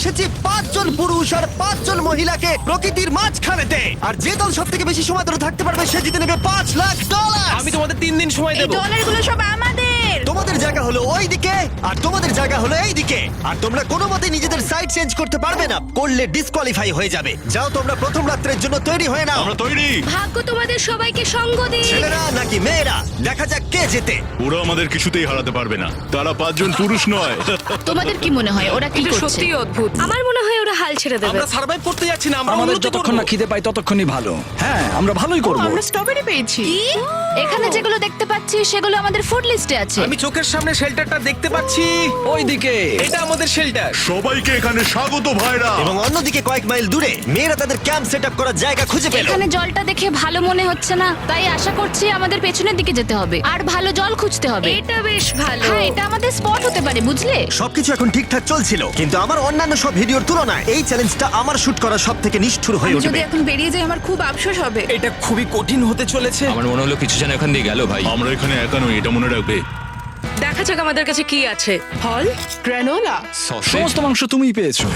এসেছি 5 জন পুরুষ আর 5 জন মহিলাকে প্রকৃতির মাঝখানেতে। আর যে দল সব থেকে বেশি সময় ধরে থাকতে পারবে সে জিতে নেবে $5,00,000। আমি তোমাদের 3 দিন সময় এই দেবো। ডলারগুলো সব আমাদের। তোমাদের জায়গা হলো ওই দিকে আর তোমাদের জায়গা হলো এই দিকে। আর তোমরা কোনো মতে নিজেদের সাইড চেঞ্জ করতে পারবে না, করলে ডিসকোয়ালিফাই হয়ে যাবে। যাও তোমরা প্রথম রাত্রের জন্য তৈরি হয়ে নাও। আমরা তৈরি। ভাগ্য তোমাদের সবাইকে সঙ্গ দিক। ছেলেরা নাকি মেয়েরা, দেখা যাক কে জেতে। ওরা আমাদের কিছুতেই হারাতে পারবে না, তারা 5 জন পুরুষ নয়। তোমাদের কি মনে হয় ওরা কি করছে? সত্যি অদ্ভুত। আমার মনে হয় ওরা হাল ছেড়ে দেবে। আমরা সার্ভাইভ করতে যাচ্ছি না, আমরা আমাদের উন্নতি যতক্ষণ না করব। খিদে পাই ততক্ষণই ভালো। হ্যাঁ, আমরা ভালোই করব। আমরা স্ট্রবেরি পেয়েছি। এখানে যেগুলো দেখতে পাচ্ছি সেগুলো আমাদের ফুড লিস্টে আছে। আমি চোখের সামনে শেল্টারটা দেখতে পাচ্ছি। ওইদিকে এটা আমাদের শেল্টার। সবাইকে এখানে স্বাগত ভাইরা। এবং অন্যদিকে কয়েক মাইল দূরে মেয়েরা তাদের ক্যাম্প সেট আপ করার জায়গা খুঁজে পেল। এখানে জলটা দেখে ভালো মনে হচ্ছে না, তাই আশা করছি আমাদের পেছনের দিকে যেতে হবে আর ভালো জল খুঁজতে হবে। এটা বেশ ভালো। হ্যাঁ, এটা আমাদের স্পট হতে পারে, বুঝলে? সবকিছু এখন ঠিকঠাক চলছিল, কিন্তু আমার অন্যান্য সব ভিডিওর তুলনায় এই চ্যালেঞ্জটা আমার শুট করা সব থেকে নিষ্ঠুর হয়ে যদি উঠবে। এখন বেরিয়ে যাই আমার খুব আফসোস হবে। এটা খুবই কঠিন হতে চলেছে। আমার মনে হলো কিছু যেন এখান দিয়ে গেল ভাই। আমরা এখানে একা নই, এটা মনে রাখবে। দেখা যাক আমাদের কাছে কি আছে। ফল, গ্রানোলা। সমস্ত মাংস তুমিই পেয়েছো।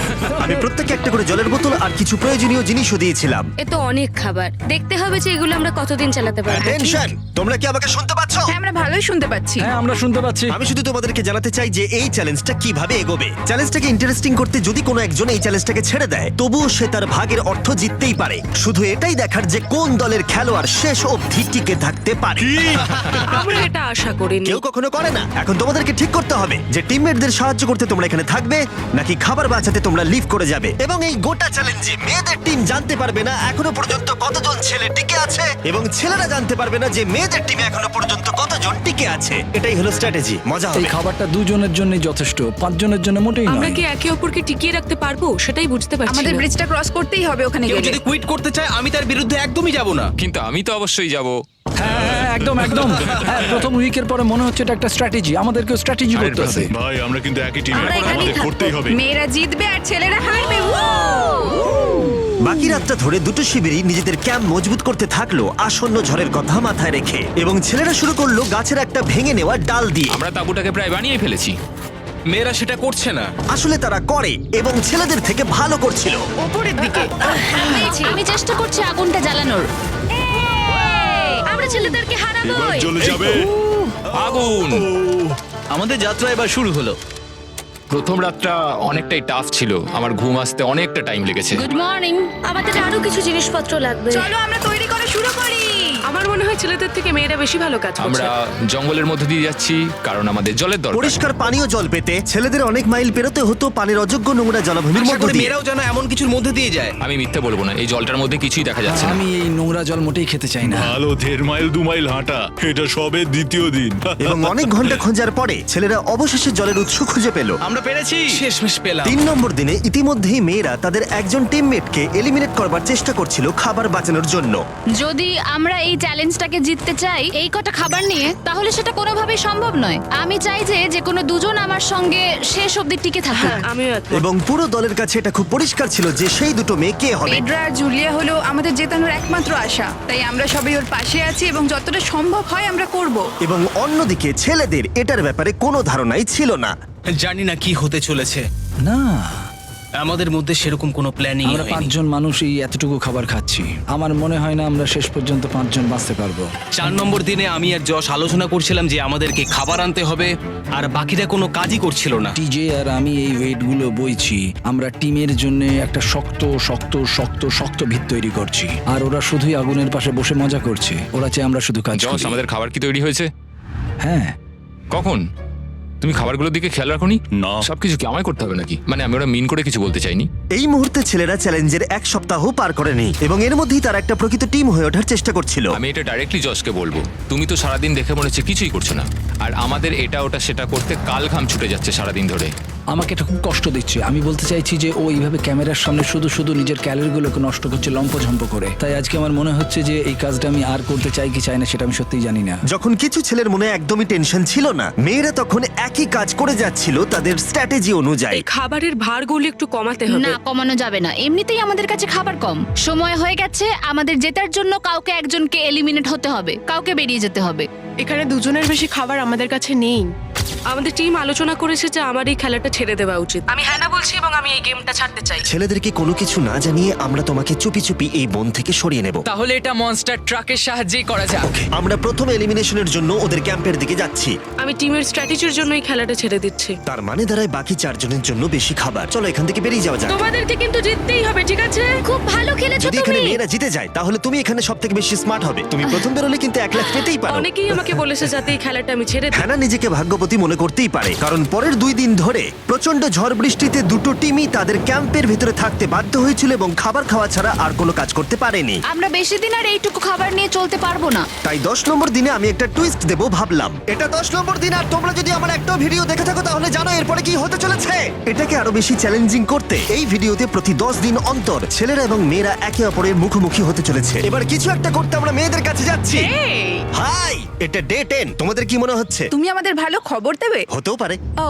আমি প্রত্যেককে একটা করে জলের বোতল আর কিছু প্রয়োজনীয় জিনিসও দিয়েছিলাম। এ তো অনেক খাবার। দেখতে হবে যে এগুলো আমরা কতদিন চালাতে পারবো। টেনশন, তোমরা কি আমাকে শুনতে পাচ্ছ? হ্যাঁ, আমরা ভালোই শুনতে পাচ্ছি। হ্যাঁ, আমরা শুনতে পাচ্ছি। আমি শুধু তোমাদেরকে জানাতে চাই যে এই চ্যালেঞ্জটা কিভাবে এগোবে। চ্যালেঞ্জটাকে ইন্টারেস্টিং করতে যদি কোনো একজন এই চ্যালেঞ্জটাকে ছেড়ে দেয়, তবুও সে তার ভাগের অর্থ জিততেই পারে। শুধু এটাই দেখার যে কোন দলের খেলোয়াড় শেষ অবধি টিকে থাকতে পারে। আমরা এটা আশা করিনি। কেউ কখনো করে না। এখন তোমাদেরকে ঠিক করতে হবে যে টিমমেটদের সাহায্য করতে তোমরা এখানে থাকবে নাকি খাবার বাঁচাতে তোমরা লিভ করে যাবে। এবং এই গোটা চ্যালেঞ্জে মেয়েদের টিম জানতে পারবে না এখনো পর্যন্ত কতজন ছেলে টিকে আছে, এবং ছেলেরা জানতে পারবে না যে মেয়েদের টিমে এখনো পর্যন্ত কতজন টিকে আছে। এটাই হলো স্ট্র্যাটেজি। মজা এই হবে। খাবারটা 2 জনের জন্যই যথেষ্ট, 5 জনের জন্য মোটেই আমরা নয়। কি একে অপরকে টিকিয়ে রাখতে পারবো সেটাই বুঝতে পারছি আমাদের না। ব্রিজটা ক্রস করতেই হবে ওখানে কেউ গেলে। যদি কুইট করতে চায় আমি তার বিরুদ্ধে একদমই যাব না। কিন্তু আমি তো অবশ্যই যাব। হ্যাঁ, হ্যাঁ, একদম একদম। হ্যাঁ, প্রথম উইকের পরে মনে হচ্ছে এটা একটা স্ট্র্যাটেজি। আমাদেরকেও স্ট্র্যাটেজি করতে হবে। ভাই আমরা কিন্তু একই টিমে, আমরা এখানেই আমাদের থাকবো। করতেই হবে। মেয়েরা জিতবে আর ছেলেরা হারবে। বাকি রাতটা ধরে দুটো শিবিরই নিজেদের ক্যাম্প মজবুত করতে থাকলো আসন্ন ঝড়ের কথা মাথায় রেখে, এবং ছেলেরা শুরু করলো গাছের একটা ভেঙে নেওয়া ডাল দিয়ে। আমরা তাঁবুটাকে প্রায় বানিয়ে ফেলেছি। মেয়েরা সেটা করছে না। আসলে তারা করে এবং ছেলেদের থেকে ভালো করছিল। উপরের দিকে। আমি চেষ্টা করছি আগুনটা জ্বালানোর। আমরা ছেলেদেরকে হারাবো। এবার চলে যাবে। আগুন! আমাদের যাত্রা এবার শুরু হলো। প্রথম রাতটা অনেকটাই টাফ ছিল, আমার ঘুম আসতে অনেকটা টাইম লেগেছে। Good morning. আমাদের আরো কিছু জিনিসপত্র লাগবে। চলো আমরা তৈরি করা শুরু করি। আমার মনে হয় ছেলেদের থেকে মেয়েরা বেশি ভালো কাজ করছে। আমরা জঙ্গলের মধ্যে দিয়ে যাচ্ছি কারণ আমাদের জলের দরকার। পরিষ্কার পানীয় জল পেতে ছেলেদের অনেক মাইল পেরোতে হতো পানির অযোগ্য নোংরা জলাভূমির আশা মধ্য করি দিয়ে। মেয়েরাও যেন এমন কিছুর মধ্যে দিয়ে যায়। আমি মিথ্যে বলবো না, এই জলটার মধ্যে কিছুই দেখা যাচ্ছে না। আমি এই নোংরা জল মোটেই খেতে চাই না। ভালো 1.5 মাইল 2 মাইল হাঁটা, এটা সবে দ্বিতীয় দিন। এবং অনেক ঘন্টা খোঁজার পরে ছেলেরা অবশেষে জলের উৎস খুঁজে পেল। আমরা পেরেছি, শেষমেশ পেলাম। 3 নম্বর দিনে ইতিমধ্যেই মেয়েরা তাদের একজন টিমমেটকে এলিমিনেট করবার চেষ্টা করছিল খাবার বাঁচানোর জন্য। যদি আমরা এই চ্যালেঞ্জটাকে জিততে চাই এই কটা খাবার নিয়ে, তাহলে সেটা কোনোভাবেই সম্ভব নয়। আমি চাই যে কোনো দুজন আমার সঙ্গে শেষ অবধি টিকে থাকুক। আমিও এবং পুরো দলের কাছে এটা খুব পরিষ্কার ছিল যে সেই দুটো মেয়ে কে হবে। পেড্রা আর জুলিয়া হলো আমাদের জেতানোর একমাত্র আশা। তাই আমরা সবাই ওর পাশে আছি এবং যতটা সম্ভব হয় আমরা করব। এবং অন্যদিকে ছেলেদের এটার ব্যাপারে কোনো ধারণাই ছিল না। জানি না কি হতে চলেছে। না, আমাদের মধ্যে সেরকম কোনো প্ল্যানিং আমরা 5 জন মানুষ এই এতটুকু খাবার খাচ্ছি। আমার মনে হয় না আমরা শেষ পর্যন্ত 5 জন বাঁচতে পারবো। 4 নম্বর দিনে আমি আর যশ আলোচনা করছিলাম যে আমাদেরকে খাবার আনতে হবে, আর বাকিরা কোনো কাজই করছিল না। টিজে আর আমি এই ওয়েটগুলো বইছি। আমরা টিমের জন্য একটা শক্ত শক্ত শক্ত শক্ত ভিত তৈরি করছি, আর ওরা শুধুই আগুনের পাশে বসে মজা করছে। ওরা চায় আমরা শুধু কাজ জস, করি। আমাদের খাবার কি তৈরি হয়েছে? হ্যাঁ, কখন? তুমি খাবারগুলোর দিকে খেয়াল রাখোনি? না। সবকিছু কি আমায় করতে হবে নাকি? মানে আমি ওরা মিন করে কিছু বলতে চাইনি। এই মুহূর্তে ছেলেরা চ্যালেঞ্জের 1 সপ্তাহ পার করেনি, এবং এর মধ্যেই তারা একটা প্রকৃত টিম হয়ে ওঠার চেষ্টা করছিল। আমি এটা ডাইরেক্টলি জসকে বলবো। তুমি তো সারাদিন দেখে মনে হচ্ছে কিছুই করছো না, আর আমাদের এটা ওটা সেটা করতে কাল ঘাম ছুটে যাচ্ছে সারাদিন ধরে। আমাকে এটা খুব কষ্ট দিচ্ছে। আমি বলতে চাইছি যে ও এইভাবে ক্যামেরার সামনে শুধু শুধু নিজের ক্যালোরিগুলোকে নষ্ট করছে লম্পঝম্প করে। তাই আজকে আমার মনে হচ্ছে যে এই কাজটা আমি আর করতে চাই কি চাই না সেটা আমি সত্যিই জানি না। যখন কিছু ছেলের মনে একদমই টেনশন ছিল না, মেয়েরা তখন একই কাজ করে যাচ্ছিল তাদের স্ট্র্যাটেজি অনুযায়ী। এই খাবারের ভারগুলো একটু কমাতে হবে। না, কমানো যাবে না। এমনিতেই আমাদের কাছে খাবার কম। সময় হয়ে গেছে, আমাদের জেতার জন্য কাউকে একজনকে এলিমিনেট হতে হবে, কাউকে বেরিয়ে যেতে হবে। এখানে দুজনের বেশি খাবার আমাদের কাছে নেই। আমাদের টিম আলোচনা করেছে যে আমার এই খেলাটা ছেড়ে দেওয়া উচিত। আমি হ্যাঁ বলছি এবং আমি এই গেমটা ছাড়তে চাই। ছেলেদেরকে কোনো কিছু না জানিয়ে আমরা তোমাকে চুপি চুপি এই বন থেকে সরিয়ে নেব। তাহলে এটা মনস্টার ট্রাকের সাহায্যেই করা যাক। আমরা প্রথম এলিমিনেশনের জন্য ওদের ক্যাম্পের দিকে যাচ্ছি। আমি টিমের স্ট্র্যাটেজির জন্য এই খেলাটা ছেড়ে দিচ্ছি। তার মানে দাঁড়ায় বাকি 4 জনের জন্য বেশি খাবার। চলো এখান থেকে বেরিয়ে যাওয়া যাক। তোমাদেরকে কিন্তু জিততেই হবে, ঠিক আছে? খুব ভালো খেলেছো যদি এখানে তুমি। মেয়েরা জিতে যায় তাহলে তুমি এখানে সব থেকে বেশি স্মার্ট হবে। তুমি প্রথম বেরোলে কিন্তু 1 লাখ পেতেই পারো। অনেকেই আমাকে বলেছে যাতে এই খেলাটা আমি ছেড়ে দিই। হ্যানা নিজেকে ভাগ্যবতী মনে করতেই পারে, কারণ পরের 2 দিন ধরে প্রচন্ড ঝড় বৃষ্টিতে দুটো টিমই তাদের ক্যাম্পের ভিতরে থাকতে বাধ্য হয়েছিল এবং খাবার খাওয়া ছাড়া আর কোনো কাজ করতে পারেনি। আমরা বেশি দিন আর এইটুকু খাবার নিয়ে চলতে পারবো না। তাই 10 নম্বর দিনে আমি একটা টুইস্ট দেব ভাবলাম। এটা 10 নম্বর দিন, আর তোমরা যদি আমার একটা ভিডিও দেখে থাকো তাহলে জানো এরপরে কি হতে চলেছে। এটাকে আরো বেশি চ্যালেঞ্জিং করতে এই ভিডিওতে প্রতি 10 দিন অন্তর ছেলেরা এবং মেয়েরা একে অপরের মুখোমুখি হতে চলেছে। এবার কিছু একটা করতে আমরা মেয়েদের কাছে যাচ্ছি। হাই, এটা ডে 10। তোমাদের কি মনে হচ্ছে? তুমি আমাদের ভালো খবর দেবে? হতেও পারে। ও,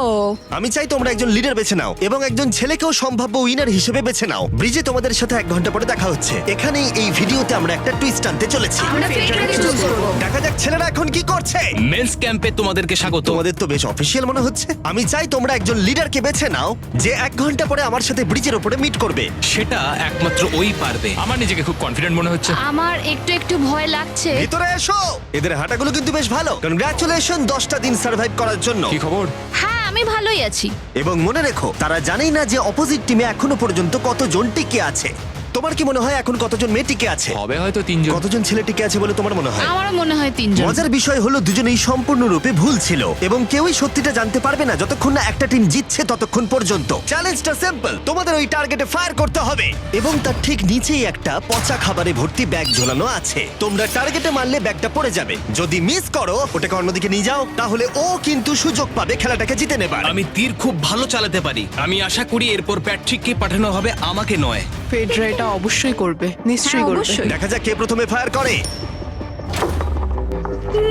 আমি চাই তোমরা একজন লিডার বেছে নাও এবং একজন ছেলেকেও সম্ভাব্য উইনার হিসেবে বেছে নাও। ব্রিজে তোমাদের সাথে 1 ঘন্টা পরে দেখা হচ্ছে। এখানেই এই ভিডিওতে আমরা একটা টুইস্ট আনতে চলেছি। আমরা ফেডরারকে চুজ করব। দেখা যাক ছেলেরা এখন কি করছে। মেন্স ক্যাম্পে তোমাদেরকে স্বাগত। তোমাদের তো বেশ অফিসিয়াল মনে হচ্ছে। আমি চাই তোমরা একজন লিডারকে বেছে নাও যে 1 ঘন্টা পরে আমার সাথে ব্রিজের উপরে মিট করবে। সেটা একমাত্র ওই পারবে। আমার নিজেকে খুব কনফিডেন্ট মনে হচ্ছে। আমার একটু একটু ভয় লাগছে। ভিতরে এসো। এদের হাঁটাগুলো কিন্তু বেশ ভালো। কনগ্রাচুলেশন 10টা দিন সার্ভাইভ করার জন্য। কি খবর? হ্যাঁ, আমি ভালোই আছি। এবং মনে রেখো, তারা জানেই না যে অপোজিট টিমে এখনো পর্যন্ত কতজন টিকে আছে। তোমার কি মনে হয় এখন কতজন মেয়ে টিকে আছে? হবে হয়তো 3 জন। কতজন ছেলে টিকে আছে বলে তোমার মনে হয়? আমারও মনে হয় 3 জন। মজার বিষয় হলো দুজনেই সম্পূর্ণরূপে ভুল ছিল এবং কেউই সত্যিটা জানতে পারবে না যতক্ষণ না একটা টিম জিতছে ততক্ষণ পর্যন্ত। চ্যালেঞ্জটা সিম্পল, তোমাদের ওই টার্গেটে ফায়ার করতে হবে এবং তার ঠিক নিচেই একটা পচা খাবারে ভর্তি ব্যাগ ঝোলানো আছে। তোমরা টার্গেটে মারলে ব্যাগটা পড়ে যাবে। যদি মিস করো, ওটাকে অন্যদিকে নিয়ে যাও, তাহলে ও কিন্তু সুযোগ পাবে খেলাটাকে জিতে নেবার। আমি তীর খুব ভালো চালাতে পারি। আমি আশা করি এরপর প্যাট্রিককে পাঠানো হবে, আমাকে নয়। ফেডরা এটা অবশ্যই করবে, নিশ্চয়ই হ্যাঁ, করবে। অবশ্যই। দেখা যাক কে প্রথমে ফায়ার করে।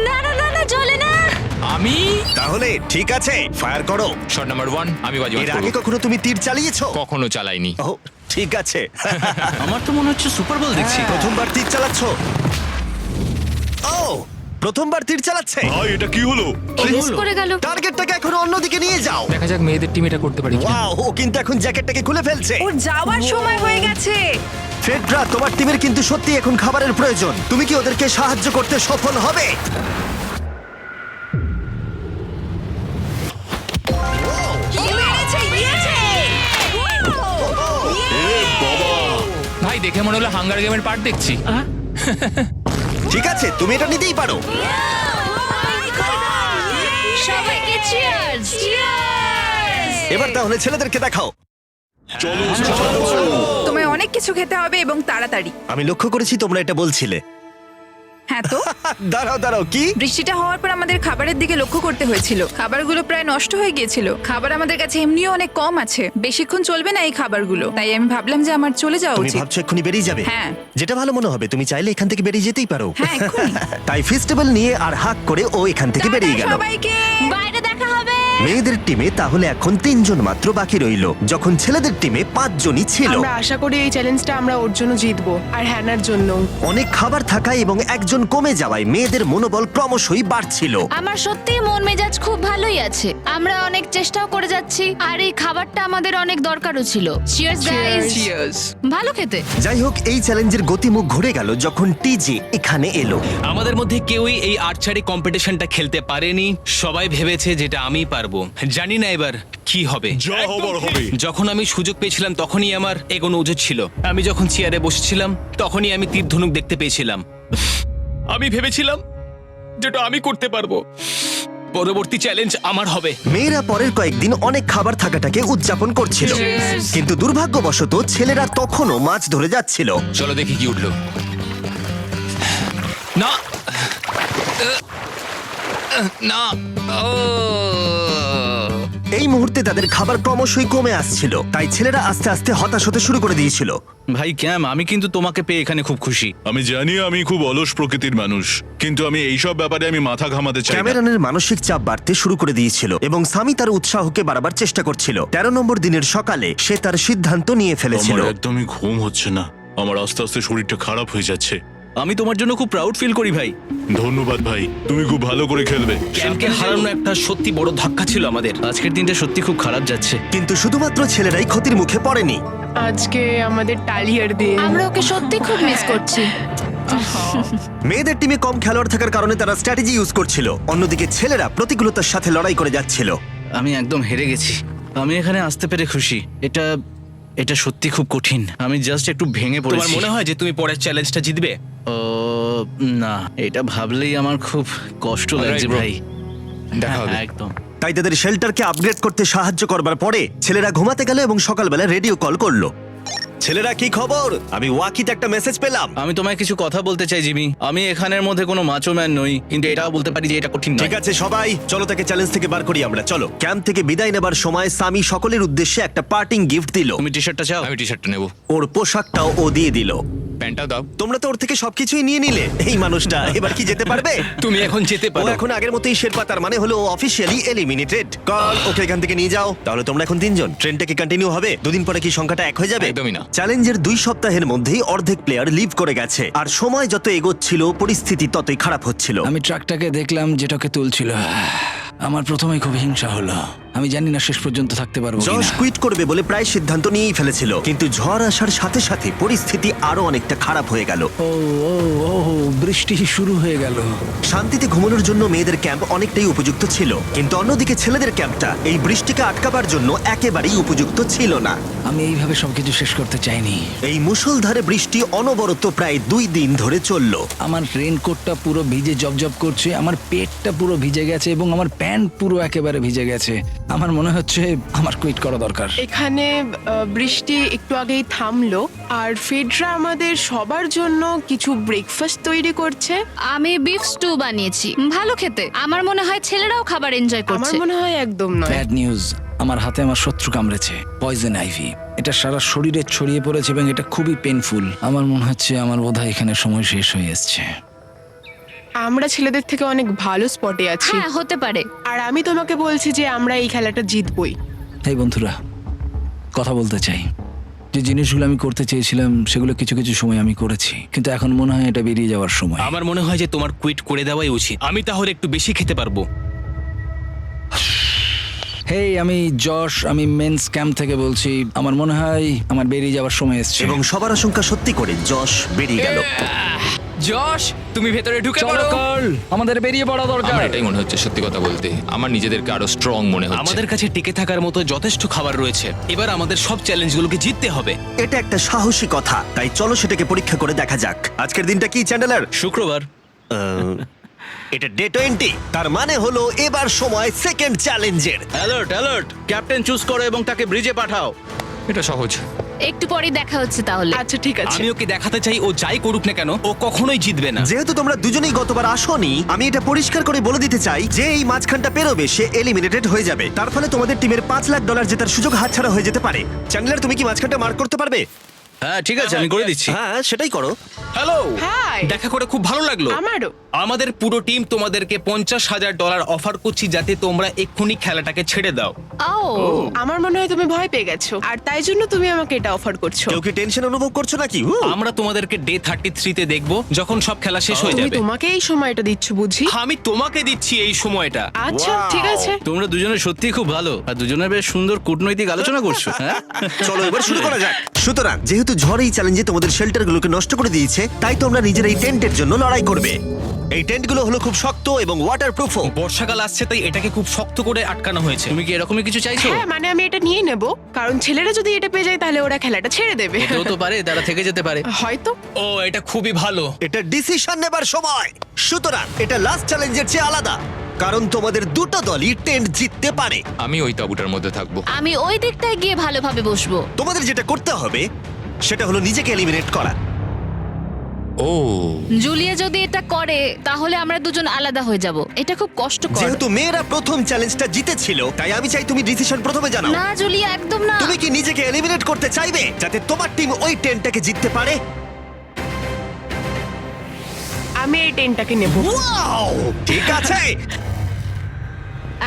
না না না না, চলে না। আমি তাহলে ঠিক আছে, ফায়ার করো। শট নাম্বার 1 আমি বাজি এর আগে কখনো তুমি তীর চালিয়েছো? কখনো চালাইনি। ও ঠিক আছে। আমার তো মনে হচ্ছে সুপার বল দেখছি। প্রথমবার তীর চালাচ্ছো? ও, প্রথমবার তীর চালাচ্ছে। ভাই এটা কি হলো? মিস করে গেল। টার্গেটটাকে এখন অন্যদিকে নিয়ে যাও। দেখা যাক মেয়েদের টিম এটা করতে পারি কিনা। ওয়াও, ও কিন্তু এখন জ্যাকেটটাকে খুলে ফেলছে। ওর যাওয়ার সময় হয়ে গেছে। ফেডরা, তোমার টিমের কিন্তু সত্যি এখন খাবারের প্রয়োজন। তুমি কি ওদেরকে সাহায্য করতে সফল হবে? ভাই দেখে মনে হলো হাঙ্গার গেমের পার্ট দেখছি। ঠিক আছে, তুমি এটা নিতেই পারো। সবাইকে চিয়ার্স। চিয়ার্স। এবার তাহলে ছেলেদেরকে দেখাও। তোমায় অনেক কিছু খেতে হবে এবং তাড়াতাড়ি। আমি লক্ষ্য করেছি তোমরা এটা বলছিলে। হ্যাঁ তো, দাঁড়াও দাঁড়াও, কি? বৃষ্টিটা হওয়ার পর আমাদের খাবারের দিকে লক্ষ্য করতে হয়েছিল। খাবারগুলো প্রায় নষ্ট হয়ে গিয়েছিল। খাবার আমাদের কাছে এমনিও অনেক কম আছে, বেশিক্ষণ চলবে না এই খাবারগুলো। তাই আমি ভাবলাম যে আমার চলে যাওয়া তুমি উচিত। ভাবছো এক্ষুনি বেরিয়ে যাবে? হ্যাঁ। যেটা ভালো মনে হবে। তুমি চাইলে এখান থেকে বেরিয়ে যেতেই পারো। হ্যাঁ, এক্ষুনি। তাই ফেস্টিভ্যাল নিয়ে আর হাক করে ও এখান থেকে বেরিয়ে গেল। সবাইকে বাইরে দেখা হবে। মেয়েদের টিমে তাহলে এখন 3 জন মাত্র বাকি রইল, যখন ছেলেদের টিমে 5 জনই ছিল। আমরা আশা করি এই চ্যালেঞ্জটা আমরা ওর জন্য জিতবো, আর হ্যানার জন্য। অনেক খাবার থাকায় এবং একজন কমে যাওয়ায় মেয়েদের মনোবল ক্রমশই বাড়ছিল। আমার সত্যিই মন মেজাজ খুব ভালোই আছে। আমরা অনেক চেষ্টাও করে যাচ্ছি আর এই খাবারটা আমাদের অনেক দরকারও ছিল। Cheers guys. ভালো খেতে। যাই হোক, এই চ্যালেঞ্জের গতিমুখ ঘুরে গেল যখন টিজি এখানে এলো। আমাদের মধ্যে কেউই এই আর্চারি কম্পিটিশনটা খেলতে পারেনি। সবাই ভেবেছে যেটা আমি পারবো। জানি না এবার কি হবে। যা হবার হবে। যখন আমি সুযোগ পেয়েছিলাম তখনই আমার এগোনো উচিত ছিল। আমি যখন চেয়ারে বসেছিলাম তখনই আমি তীর ধনুক দেখতে পেয়েছিলাম। আমি ভেবেছিলাম যেটা আমি করতে পারবো। পরবর্তী চ্যালেঞ্জ আমার হবে। মেয়েরা পরের কয়েকদিন অনেক খাবার থাকাটাকে উদযাপন করছিল, কিন্তু দুর্ভাগ্যবশত ছেলেরা তখনও মাছ ধরে যাচ্ছিল। চলো দেখি কি উঠলো। না না, ও এই মুহূর্তে তাদের খাবার ক্রমশই কমে আসছিল, তাই ছেলেরা আস্তে আস্তে হতাশ হতে শুরু করে দিয়েছিল। ভাই ক্যাম, আমি কিন্তু তোমাকে পেয়ে এখানে খুব খুশি। আমি জানি আমি খুব অলস প্রকৃতির মানুষ, কিন্তু আমি এইসব ব্যাপারে আমি মাথা ঘামাতে চাই না। ক্যামেরনের মানসিক চাপ বাড়তে শুরু করে দিয়েছিল এবং সামি তার উৎসাহকে বাড়াবার চেষ্টা করছিল। 13 নম্বর দিনের সকালে সে তার সিদ্ধান্ত নিয়ে ফেলেছিল। আমার একদমই ঘুম হচ্ছে না। আমার আস্তে আস্তে শরীরটা খারাপ হয়ে যাচ্ছে। আমি তোমার জন্য খুব প্রাউড ফিল করি ভাই। ধন্যবাদ ভাই, তুমি খুব ভালো করে খেলবে। ক্যাম্পকে হারানো একটা সত্যি বড় ধাক্কা ছিল আমাদের। আজকের দিনটা সত্যি খুব খারাপ যাচ্ছে। কিন্তু শুধুমাত্র ছেলেরাই ক্ষতির মুখে পড়েনি। আজকে আমাদের টালিয়ার দিন। আমরা ওকে সত্যি খুব মিস করছি। মেয়েদের টিমে কম খেলোয়াড় থাকার কারণে তারা স্ট্র্যাটেজি ইউজ করছিল, অন্যদিকে ছেলেরা প্রতিকূলতার সাথে লড়াই করে যাচ্ছিল। আমি একদম হেরে গেছি। আমি এখানে আসতে পেরে খুশি। এটা সত্যি খুব কঠিন। আমি জাস্ট একটু ভেঙে তোমার পড়েছি। মনে হয় যে তুমি পরের চ্যালেঞ্জটা জিতবে? ও না, এটা ভাবলেই আমার খুব কষ্ট লাগছে bro. ভাই। দেখা হবে। হ্যাঁ, একদম। তাই তাদের শেল্টারকে আপগ্রেড করতে সাহায্য করবার পরে ছেলেরা ঘুমাতে গেল এবং সকালবেলা রেডিও কল করলো। ছেলেরা, কি খবর? আমি ওয়াকিতে একটা মেসেজ পেলাম। আমি তোমায় কিছু কথা বলতে চাই জিমি। আমি এখানের মধ্যে কোনো মাচো ম্যান নই, কিন্তু এটাও বলতে পারি যে এটা কঠিন নয়। ঠিক আছে সবাই, চলো তাকে চ্যালেঞ্জ থেকে বার করি আমরা। চলো। ক্যাম্প থেকে বিদায় নেবার সময় সামি সকলের উদ্দেশ্যে একটা পার্টিং গিফট দিল। তুমি টি শার্টটা চাও? আমি টি শার্টটা নেবো, ওর পোশাকটাও ও দিয়ে দিল। প্যান্টটাও দাও। তোমরা তো ওর থেকে সবকিছুই নিয়ে নিলে। এই মানুষটা এবার কি যেতে পারবে? তুমি এখন যেতে ও পারো। এখন আগের মতোই শেরপা, তার মানে হলো অফিসিয়ালি এলিমিনেটেড। কল ওকে এখান থেকে নিয়ে যাও। তাহলে তোমরা এখন 3 জন। ট্রেনটা কি কন্টিনিউ হবে? দুদিন পরে কি সংখ্যাটা 1 হয়ে যাবে? একদমই না। চ্যালেঞ্জের 2 সপ্তাহের মধ্যেই অর্ধেক প্লেয়ার লিভ করে গেছে, আর সময় যত এগোচ্ছিল পরিস্থিতি ততই খারাপ হচ্ছিল। আমি ট্রাকটাকে দেখলাম যেটাকে তুলছিল। আমার প্রথমেই খুব হিংসা হলো। আমি জানি না শেষ পর্যন্ত থাকতে পারবো জশ কিনা। কুইট করবে বলে প্রায় সিদ্ধান্ত নিয়েই ফেলেছিল, কিন্তু ঝড় আসার সাথে সাথে পরিস্থিতি আরো অনেকটা খারাপ হয়ে গেল। ও ও ও বৃষ্টি শুরু হয়ে গেল। শান্তিতে ঘুমানোর জন্য মেয়েদের ক্যাম্প অনেকটাই উপযুক্ত ছিল, কিন্তু অন্যদিকে ছেলেদের ক্যাম্পটা এই বৃষ্টিকে আটকাবার জন্য একেবারেই উপযুক্ত ছিল না। আমি এইভাবে সবকিছু শেষ করতে চাইনি। এই মুষলধারে বৃষ্টি অনবরত প্রায় 2 দিন ধরে চলল। আমার রেনকোটটা পুরো ভিজে জবজব করছে, আমার পেটটা পুরো ভিজে গেছে এবং আমার প্যান্ট পুরো একেবারে ভিজে গেছে। আমার মনে হচ্ছে আমার কুইট করা দরকার। এখানে বৃষ্টি একটু আগেই থামলো, আর ফেডরা আমাদের সবার জন্য কিছু ব্রেকফাস্ট তৈরি করছে। আমি বিফ স্টু বানিয়েছি, ভালো খেতে। আমার মনে হয় ছেলেরাও খাবার এনজয় আমার করছে। মনে হয় একদম নয়। ব্যাড নিউজ, আমার হাতে আমার শত্রু কামড়েছে, পয়জন আইভি। এটা সারা শরীরে ছড়িয়ে পড়েছে এবং এটা খুবই পেইনফুল। আমার মনে হচ্ছে আমার বোধহয় এখানে সময় শেষ হয়ে এসছে। আমরা ছেলেদের থেকে অনেক ভালো স্পটে আছি, হ্যাঁ, হতে পারে। আর আমি তোমাকে বলছি যে আমরা এই খেলাটা জিতবই। এই বন্ধুরা, কথা বলতে চাই। যে জিনিসগুলো আমি করতে চেয়েছিলাম সেগুলো কিছু কিছু সময় আমি করেছি, কিন্তু এখন মনে হয় এটা বেরিয়ে যাওয়ার সময়। আমার মনে হয় যে তোমার কুইট করে দেওয়াই উচিত। আমি তাহলে একটু বেশি খেতে পারবো। হেই, আমি যশ, আমি মেন্স ক্যাম্প থেকে বলছি। আমার মনে হয় আমার বেরিয়ে যাওয়ার সময় এসছে। এবং সবার আশঙ্কা সত্যি করে যশ বেরিয়ে গেল। যশ, তুমি ভেতরে ঢুকে চলো পড়ো। কার্ল, আমাদের বেরিয়ে পড়া দরকার। আমার এটাই মনে হচ্ছে, সত্যি কথা বলতে আমার নিজেদেরকে আরো স্ট্রং মনে হচ্ছে। আমাদের কাছে টিকে থাকার মতো যথেষ্ট খাবার রয়েছে। এবার আমাদের সব চ্যালেঞ্জগুলোকে জিততে হবে। এটা একটা সাহসী কথা, তাই চলো সেটাকে পরীক্ষা করে দেখা যাক। আজকের দিনটা কি চ্যান্ডেলার? শুক্রবার। এটা ডে 20, তার মানে হলো এবার সময় সেকেন্ড চ্যালেঞ্জের। অ্যালার্ট অ্যালার্ট, ক্যাপ্টেন চুজ করো এবং তাকে ব্রিজে পাঠাও। এটা সহজ। একটু পরেই দেখা হচ্ছে তাহলে। আচ্ছা ঠিক আছে। আমি ওকে দেখাতে চাই ও যাই করুক না কেন ও কখনোই জিতবে না। যেহেতু তোমরা দুজনেই গতবার আসোনি, আমি এটা পরিষ্কার করে বলে দিতে চাই যে এই মাঝখানটা পেরোবে সে এলিমিনেটেড হয়ে যাবে। তার ফলে তোমাদের টিমের $5 লাখ জেতার সুযোগ হাতছাড়া হয়ে যেতে পারে। চ্যান্ডেলার, তুমি কি মাঝখানটা মার্ক করতে পারবে? হ্যাঁ ঠিক আছে, আমি করে দিচ্ছি। হ্যাঁ, সেটাই করো। Hello, hi. দেখা করে খুব ভালো লাগলো। আমারও। আমাদের পুরো টিম তোমাদেরকে $50,000 অফার করছি যাতে তোমরা এক্ষুনি খেলাটাকে ছেড়ে দাও। ও, আমার মনে হয় তুমি ভয় পেয়ে গেছো, আর তাই জন্য তুমি আমাকে এটা অফার করছো। কেউ কি টেনশন অনুভব করছো নাকি? আমরা তোমাদেরকে ডে 33 তে দেখবো যখন সব খেলা শেষ হয়ে তুমি যাবে। তোমাকে এই সময়টা দিচ্ছ বুঝি? আমি তোমাকে দিচ্ছি এই সময়টা। আচ্ছা ঠিক আছে। তোমরা দুজনে সত্যি খুব ভালো, আর দুজনে বেশ সুন্দর কূটনৈতিক আলোচনা করছো। হ্যাঁ, চলো এবার শুরু করা যাক। সুতরাং যেহেতু ঝড় এই চ্যালেঞ্জে তোমাদের শেল্টারগুলোকে নষ্ট করে দিয়েছে, তাই তোমরা নিজের এই টেন্টের জন্য লড়াই করবে। এই টেন্টগুলো হলো খুব শক্ত এবং ওয়াটারপ্রুফও। বর্ষাকাল আসছে তাই এটাকে খুব শক্ত করে আটকানো হয়েছে। তুমি কি এরকমই কিছু চাইছো? হ্যাঁ, মানে আমি এটা নিয়ে নেব, কারণ ছেলেরা যদি এটা পেয়ে যায় তাহলে ওরা খেলাটা ছেড়ে দেবে। হতেও তো পারে তারা থেকে যেতে পারে। হয়তো। ও, এটা খুবই ভালো। এটা ডিসিশন নেবার সময়। সুতরাং এটা লাস্ট চ্যালেঞ্জের চেয়ে আলাদা, কারণ তোমাদের দুটো দলই টেন্ট জিততে পারে। আমি ওই তাঁবুটার মধ্যে থাকবো। আমি ওই দিকটায় গিয়ে ভালোভাবে বসবো। তোমাদের যেটা করতে হবে সেটা হলো নিজেকে এলিমিনেট করা। ও, জুলিয়া যদি এটা করে তাহলে আমরা দুজন আলাদা হয়ে যাব। এটা খুব কষ্টকর। যেহেতু মেয়েরা প্রথম চ্যালেঞ্জটা জিতেছিল, তাই আমি চাই তুমি ডিসিশন প্রথমে জানাও। না জুলিয়া, একদম না। তুমি কি নিজেকে এলিমিনেট করতে চাইবে যাতে তোমার টিম ওই টেন্টটাকে জিততে পারে? আমি এই টেনটাকে নেব। ওয়াও, ঠিক আছে।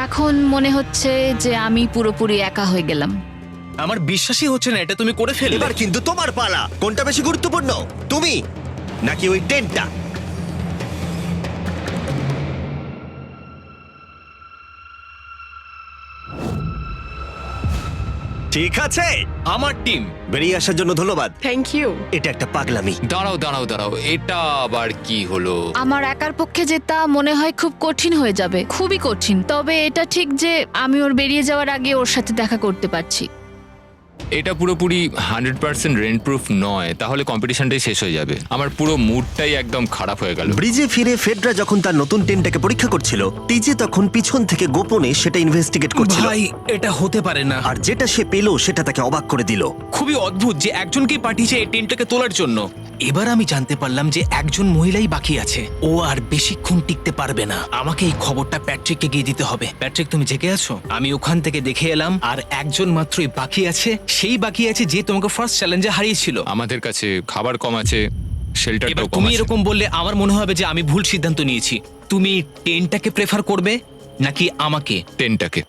এখন মনে হচ্ছে যে আমি পুরোপুরি একা হয়ে গেলাম। আমার বিশ্বাসই হচ্ছে না এটা তুমি করে ফেললে। এবার কিন্তু তোমার পালা। কোনটা বেশি গুরুত্বপূর্ণ, তুমি নাকি ওই টেন্টটা? ঠিক আছে, আমার টিম। বেরিয়ে আসার জন্য ধন্যবাদ। Thank you. এটা একটা পাগলামি। দাঁড়াও এটা আবার কি হলো? আমার একার পক্ষে জেতা মনে হয় খুব কঠিন হয়ে যাবে, খুবই কঠিন। তবে এটা ঠিক যে আমি ওর বেরিয়ে যাওয়ার আগে ওর সাথে দেখা করতে পারছি। এটা পুরোপুরি 100% রেন্ট প্রুফ নয়, তাহলে কম্পিটিশনটাই শেষ হয়ে যাবে। আমার পুরো মুডটাই একদম খারাপ হয়ে গেল। ব্রিজে ফিরে ফেডরা যখন তার নতুন টেন্টটাকে পরীক্ষা করছিল, টিজে তখন পিছন থেকে গোপনে সেটা ইনভেস্টিগেট করছিল। ভাই এটা হতে পারে না। আর যেটা সে পেল সেটা তাকে অবাক করে দিল। খুবই অদ্ভুত যে একজনকেই পাঠিয়েছে এই টেন্টটাকে তোলার জন্য। এবার আমি জানতে পারলাম যে একজন মহিলাই বাকি আছে। ও আর বেশিক্ষণ টিকতে পারবে না। আমাকে এই খবরটা প্যাট্রিককে গিয়ে দিতে হবে। প্যাট্রিক, তুমি জেগে আছো? আমি ওখান থেকে দেখে এলাম আর একজন মাত্রই বাকি আছে। সেই বাকি আছে যে তোমাকে ফার্স্ট চ্যালেঞ্জে হারিয়েছিল। আমাদের কাছে খাবার কম আছে, এবার শেল্টারটাও কম তুমি আছে। এরকম বললে আমার মনে হবে যে আমি ভুল সিদ্ধান্ত নিয়েছি। তুমি টেন্টটাকে প্রেফার করবে নাকি আমাকে? টেন্টটাকে।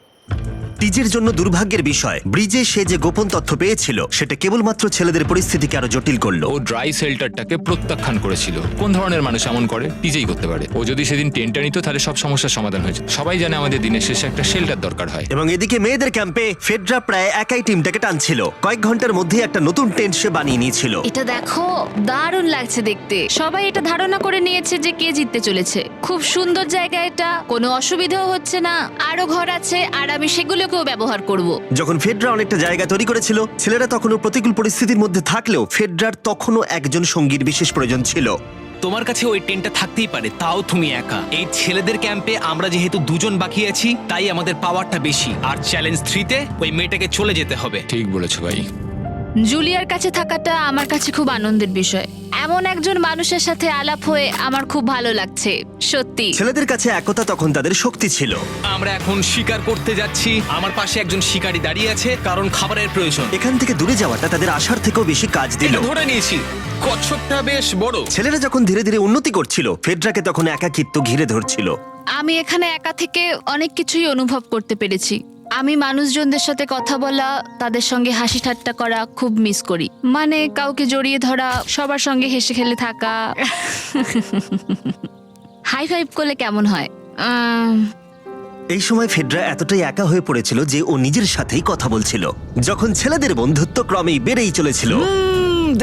টিজের জন্য দুর্ভাগ্যের বিষয়, ব্রিজে সে যে গোপন তথ্য পেয়েছিল সেটা কেবলমাত্র ছেলেদের পরিস্থিতিকে আরো জটিল করলো। ও ড্রাই শেল্টারটাকে প্রত্যাখ্যান করেছিল। কোন ধরনের মানুষ এমন করে? টিজেই করতে পারে। ও যদি সেদিন টেন্টটা নিত তাহলে সব সমস্যার সমাধান হয়েছে। সবাই জানে আমাদের দিনের শেষে একটা শেল্টার দরকার হয়। এবং এদিকে মেয়েদের ক্যাম্পে ফেডরা প্রায় একাই টিমটাকে টানছিল। কয়েক ঘন্টার মধ্যে একটা নতুন টেন্ট সে বানিয়ে নিয়েছিল। এটা দেখো, দারুণ লাগছে দেখতে। সবাই এটা ধারণা করে নিয়েছে যে কে জিততে চলেছে। খুব সুন্দর জায়গা এটা, কোনো অসুবিধাও হচ্ছে না। আরো ঘর আছে আর আমি সেগুলোকেও ব্যবহার করব। যখন ফেডরা অনেকটা জায়গা তৈরি করেছিল, ছেলেরা তখনও প্রতিকূল পরিস্থিতির মধ্যে থাকলেও ফেডরার তখনও একজন সঙ্গীর বিশেষ প্রয়োজন ছিল। তোমার কাছে ওই টেন্টটা থাকতেই পারে, তাও তুমি একা। এই ছেলেদের ক্যাম্পে আমরা যেহেতু দুজন বাকি আছি, তাই আমাদের পাওয়ারটা বেশি। আর চ্যালেঞ্জ 3-তে ওই মেয়েটাকে চলে যেতে হবে। ঠিক বলেছো ভাই। জুলিয়ার কাছে থাকাটা আমার কাছে খুব আনন্দের বিষয়। এমন একজন মানুষের সাথে আলাপ হয়ে আমার খুব ভালো লাগছে, সত্যি। ছেলেদের কাছে একতা তখন তাদের শক্তি ছিল। আমরা এখন শিকার করতে যাচ্ছি। আমার পাশে একজন শিকারী দাঁড়িয়ে আছে, কারণ খাবারের প্রয়োজন। এখান থেকে দূরে যাওয়াটা তাদের আশার থেকেও বেশি কাজ দিল। এটা ধরে নিয়েছি, কচ্ছপটা বেশ বড়। ছেলেরা যখন ধীরে ধীরে উন্নতি করছিল, ফেডরাকে তখন একাকিত্ব ঘিরে ধরছিল। আমি এখানে একা থেকে অনেক কিছুই অনুভব করতে পেরেছি। আমি মানুষজনদের সাথে কথা বলা, তাদের সঙ্গে হাসি ঠাট্টা করা খুব মিস করি। মানে কাউকে জড়িয়ে ধরা, সবার সঙ্গে হেসে খেলে থাকা। হাই ফাইভ করলে কেমন হয়? এই সময় ফেডরা এতটাই একা হয়ে পড়েছিল যে ও নিজের সাথেই কথা বলছিল। যখন ছেলেদের বন্ধুত্ব ক্রমেই বেড়েই চলেছিল।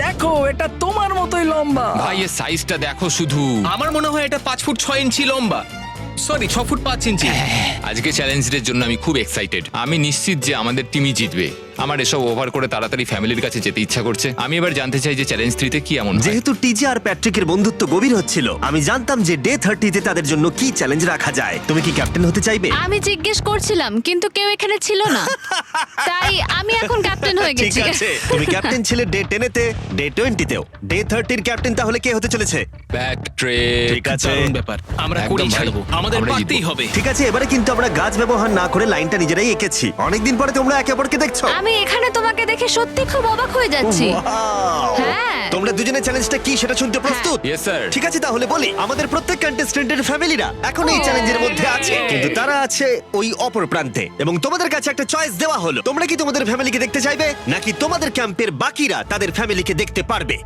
দেখো, এটা তোমার মতোই লম্বা। ভাই এর সাইজটা দেখো শুধু। আমার মনে হয় এটা 5 ফুট 6 ইঞ্চি লম্বা। সরি, 6 ফুট 5 ইঞ্চি। আজকে চ্যালেঞ্জের জন্য আমি খুব এক্সাইটেড। আমি নিশ্চিত যে আমাদের টিমই জিতবে। আমার এসব ওভার করে তাড়াতাড়ি ফ্যামিলির কাছে যেতে ইচ্ছা করছে। আমি এবার জানতে চাই যে চ্যালেঞ্জ 3-তে কি এমন হয়। যেহেতু টিজে আর প্যাট্রিকের বন্ধুত্ব গভীর হচ্ছিল, আমি জানতাম যে ডে 30-তে তাদের জন্য কি চ্যালেঞ্জ রাখা যায়। তুমি কি ক্যাপ্টেন হতে চাইবে? আমি জিজ্ঞেস করছিলাম, কিন্তু কেউ এখানে ছিল না, তাই আমি এখন ক্যাপ্টেন হয়ে ঠিক গেছি। আছে, তুমি ক্যাপ্টেন ছিলে ডে 10-তে, ডে 20-তেও। ডে 30-র ক্যাপ্টেন তাহলে কে হতে চলেছে? প্যাট্রিক। ঠিক আছে, দারুণ ব্যাপার। আমরা একদম করেই ভাই। ছাড়বো, আমাদের আমরা পারতেই জিতবো। হবে। ঠিক আছে, এবারে কিন্তু আমরা গাছ ব্যবহার না করে লাইনটা নিজেরাই এঁকেছি। অনেকদিন পরে তোমরা একে অপরকে দেখছো। আমি এখানে তোমাকে দেখে সত্যি খুব অবাক হয়ে যাচ্ছি। Wow! হ্যাঁ। তোমরা দুজনের চ্যালেঞ্জটা কি সেটা শুনতে প্রস্তুত? Yes, sir. ঠিক আছে, তাহলে বলি, আমাদের প্রত্যেক কন্টেস্টেন্টের ফ্যামিলিরা এখন এই চ্যালেঞ্জের মধ্যে আছে, কিন্তু তারা আছে ওই অপর প্রান্তে। এবং তোমাদের কাছে একটা চয়েস দেওয়া হলো, তোমরা কি তোমাদের ফ্যামিলিকে দেখতে চাইবে নাকি তোমাদের ক্যাম্পের বাকিরা তাদের ফ্যামিলিকে দেখতে পারবে?